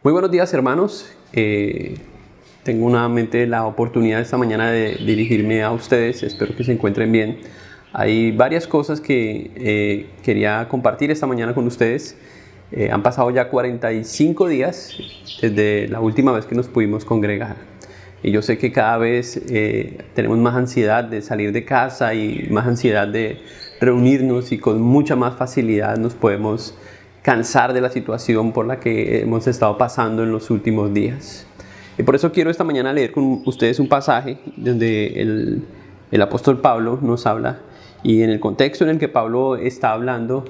Muy buenos días, hermanos. Tengo nuevamente la oportunidad esta mañana de dirigirme a ustedes. Espero que se encuentren bien. Hay varias cosas que quería compartir esta mañana con ustedes. Han pasado ya 45 días desde la última vez que nos pudimos congregar. Y yo sé que cada vez tenemos más ansiedad de salir de casa y más ansiedad de reunirnos, y con mucha más facilidad nos podemos cansar de la situación por la que hemos estado pasando en los últimos días. Y por eso quiero esta mañana leer con ustedes un pasaje donde el apóstol Pablo nos habla, y en el contexto en el que Pablo está hablando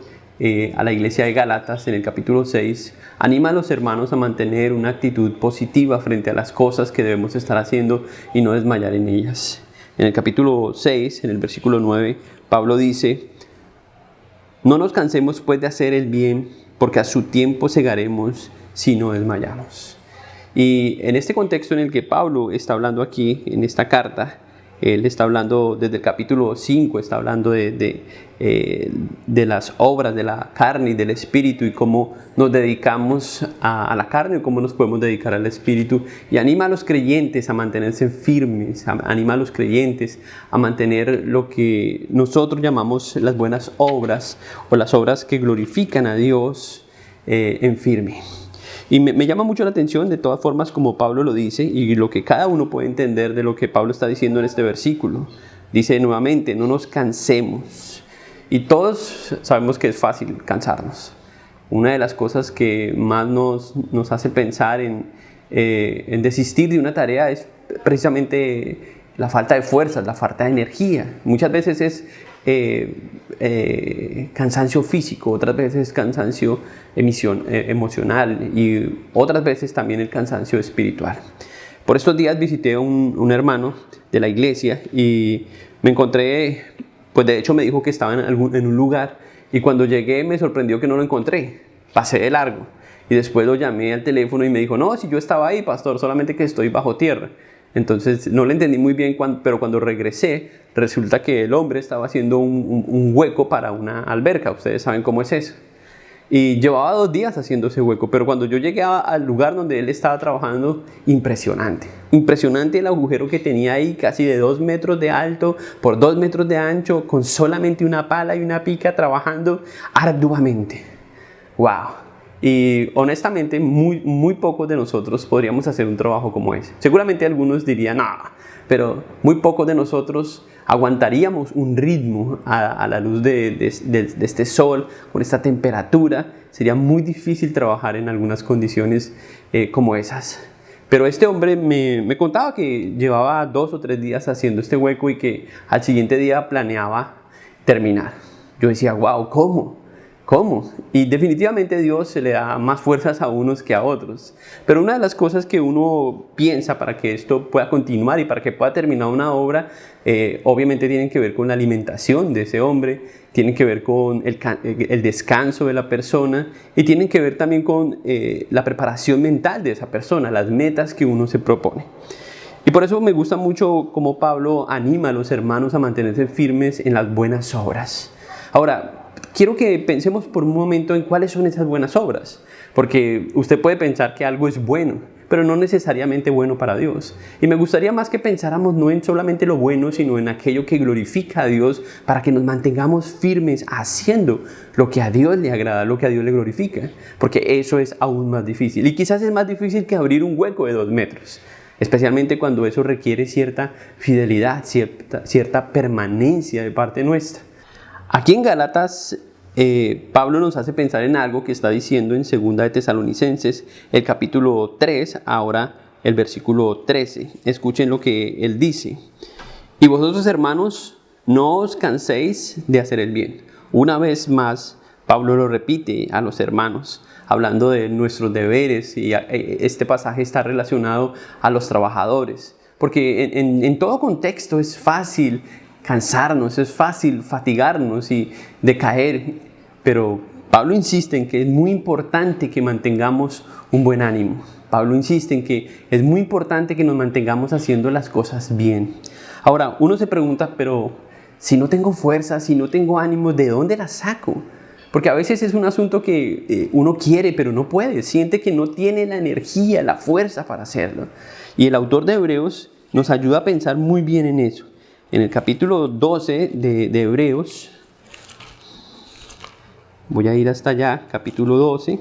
a la iglesia de Gálatas, en el capítulo 6, anima a los hermanos a mantener una actitud positiva frente a las cosas que debemos estar haciendo y no desmayar en ellas. En el capítulo 6, en el versículo 9, Pablo dice: no nos cansemos pues de hacer el bien, porque a su tiempo segaremos si no desmayamos. Y en este contexto en el que Pablo está hablando aquí, en esta carta, él está hablando desde el capítulo 5, está hablando de las obras de la carne y del espíritu, y cómo nos dedicamos a la carne y cómo nos podemos dedicar al espíritu. Y anima a los creyentes a mantenerse firmes, anima a los creyentes a mantener lo que nosotros llamamos las buenas obras, o las obras que glorifican a Dios, en firme. Y me llama mucho la atención, de todas formas, como Pablo lo dice, y lo que cada uno puede entender de lo que Pablo está diciendo en este versículo. Dice nuevamente: no nos cansemos. Y todos sabemos que es fácil cansarnos. Una de las cosas que más nos hace pensar en desistir de una tarea es precisamente la falta de fuerzas, la falta de energía. Muchas veces es cansancio físico, otras veces cansancio emocional, y otras veces también el cansancio espiritual. Por estos días visité a un hermano de la iglesia y me encontré, pues de hecho me dijo que estaba en un lugar, y cuando llegué me sorprendió que no lo encontré. Pasé de largo y después lo llamé al teléfono y me dijo: no, si yo estaba ahí, pastor, solamente que estoy bajo tierra. Entonces no le entendí muy bien, pero cuando regresé, resulta que el hombre estaba haciendo un hueco para una alberca. Ustedes saben cómo es eso. Y llevaba 2 días haciendo ese hueco, pero cuando yo llegué al lugar donde él estaba trabajando, impresionante. Impresionante el agujero que tenía ahí, casi de 2 metros de alto por 2 metros de ancho, con solamente una pala y una pica, trabajando arduamente. ¡Wow! Y honestamente, muy pocos de nosotros podríamos hacer un trabajo como ese. Seguramente algunos dirían: no, pero muy pocos de nosotros aguantaríamos un ritmo a la luz de este sol, con esta temperatura. Sería muy difícil trabajar en algunas condiciones como esas. Pero este hombre me contaba que llevaba 2 o 3 días haciendo este hueco y que al siguiente día planeaba terminar. Yo decía: wow, ¿cómo? Y definitivamente Dios se le da más fuerzas a unos que a otros. Pero una de las cosas que uno piensa para que esto pueda continuar y para que pueda terminar una obra, obviamente tienen que ver con la alimentación de ese hombre, tienen que ver con el descanso de la persona, y tienen que ver también con la preparación mental de esa persona, las metas que uno se propone. Y por eso me gusta mucho cómo Pablo anima a los hermanos a mantenerse firmes en las buenas obras. Ahora, quiero que pensemos por un momento en cuáles son esas buenas obras, porque usted puede pensar que algo es bueno, pero no necesariamente bueno para Dios. Y me gustaría más que pensáramos no en solamente lo bueno, sino en aquello que glorifica a Dios, para que nos mantengamos firmes haciendo lo que a Dios le agrada, lo que a Dios le glorifica, porque eso es aún más difícil. Y quizás es más difícil que abrir un hueco de 2 metros, especialmente cuando eso requiere cierta fidelidad, cierta permanencia de parte nuestra. Aquí en Gálatas, Pablo nos hace pensar en algo que está diciendo en 2 de Tesalonicenses, el capítulo 3, ahora el versículo 13. Escuchen lo que él dice: y vosotros, hermanos, no os canséis de hacer el bien. Una vez más, Pablo lo repite a los hermanos, hablando de nuestros deberes, y este pasaje está relacionado a los trabajadores, porque en todo contexto es fácil cansarnos, es fácil fatigarnos y decaer, pero Pablo insiste en que es muy importante que mantengamos un buen ánimo. Pablo insiste en que es muy importante que nos mantengamos haciendo las cosas bien. Ahora, uno se pregunta: pero si no tengo fuerza, si no tengo ánimo, ¿de dónde las saco? Porque a veces es un asunto que uno quiere pero no puede, siente que no tiene la energía, la fuerza para hacerlo. Y el autor de Hebreos nos ayuda a pensar muy bien en eso. En el capítulo 12 de Hebreos, voy a ir hasta allá, capítulo 12.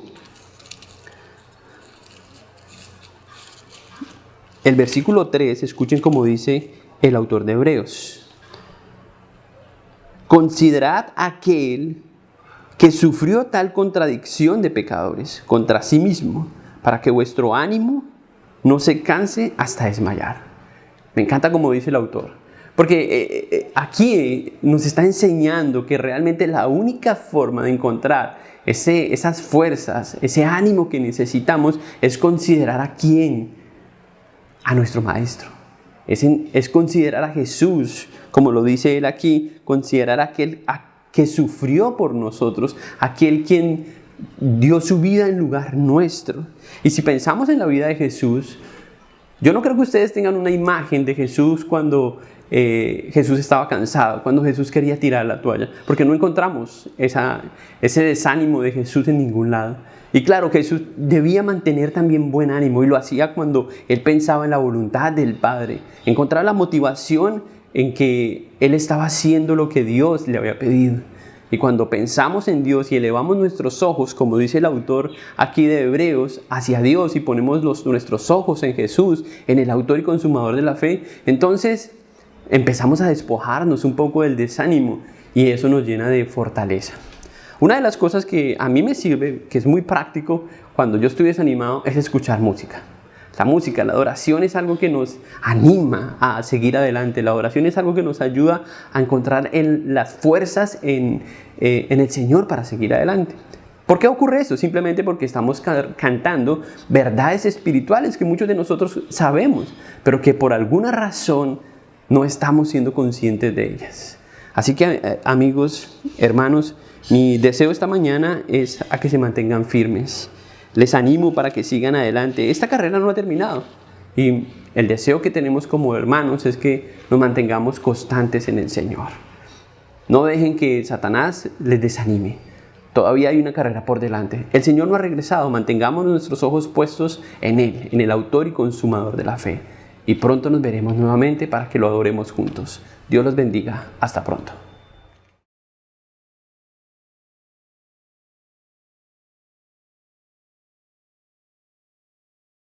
El versículo 3, escuchen cómo dice el autor de Hebreos. Considerad aquel que sufrió tal contradicción de pecadores contra sí mismo, para que vuestro ánimo no se canse hasta desmayar. Me encanta como dice el autor, porque aquí nos está enseñando que realmente la única forma de encontrar esas fuerzas, ese ánimo que necesitamos, es considerar a quién, a nuestro Maestro. Es considerar a Jesús, como lo dice él aquí, considerar a aquel que sufrió por nosotros, aquel quien dio su vida en lugar nuestro. Y si pensamos en la vida de Jesús, yo no creo que ustedes tengan una imagen de Jesús cuando Jesús estaba cansado, cuando Jesús quería tirar la toalla, porque no encontramos ese desánimo de Jesús en ningún lado. Y claro, Jesús debía mantener también buen ánimo y lo hacía cuando Él pensaba en la voluntad del Padre, encontrar la motivación en que Él estaba haciendo lo que Dios le había pedido. Y cuando pensamos en Dios y elevamos nuestros ojos, como dice el autor aquí de Hebreos, hacia Dios y ponemos nuestros ojos en Jesús, en el autor y consumador de la fe, entonces empezamos a despojarnos un poco del desánimo y eso nos llena de fortaleza. Una de las cosas que a mí me sirve, que es muy práctico cuando yo estoy desanimado, es escuchar música. La música, la adoración es algo que nos anima a seguir adelante. La adoración es algo que nos ayuda a encontrar las fuerzas en el Señor para seguir adelante. ¿Por qué ocurre eso? Simplemente porque estamos cantando verdades espirituales que muchos de nosotros sabemos, pero que por alguna razón no estamos siendo conscientes de ellas. Así que amigos, hermanos, mi deseo esta mañana es a que se mantengan firmes. Les animo para que sigan adelante. Esta carrera no ha terminado y el deseo que tenemos como hermanos es que nos mantengamos constantes en el Señor. No dejen que Satanás les desanime. Todavía hay una carrera por delante. El Señor no ha regresado. Mantengamos nuestros ojos puestos en Él, en el autor y consumador de la fe. Y pronto nos veremos nuevamente para que lo adoremos juntos. Dios los bendiga. Hasta pronto.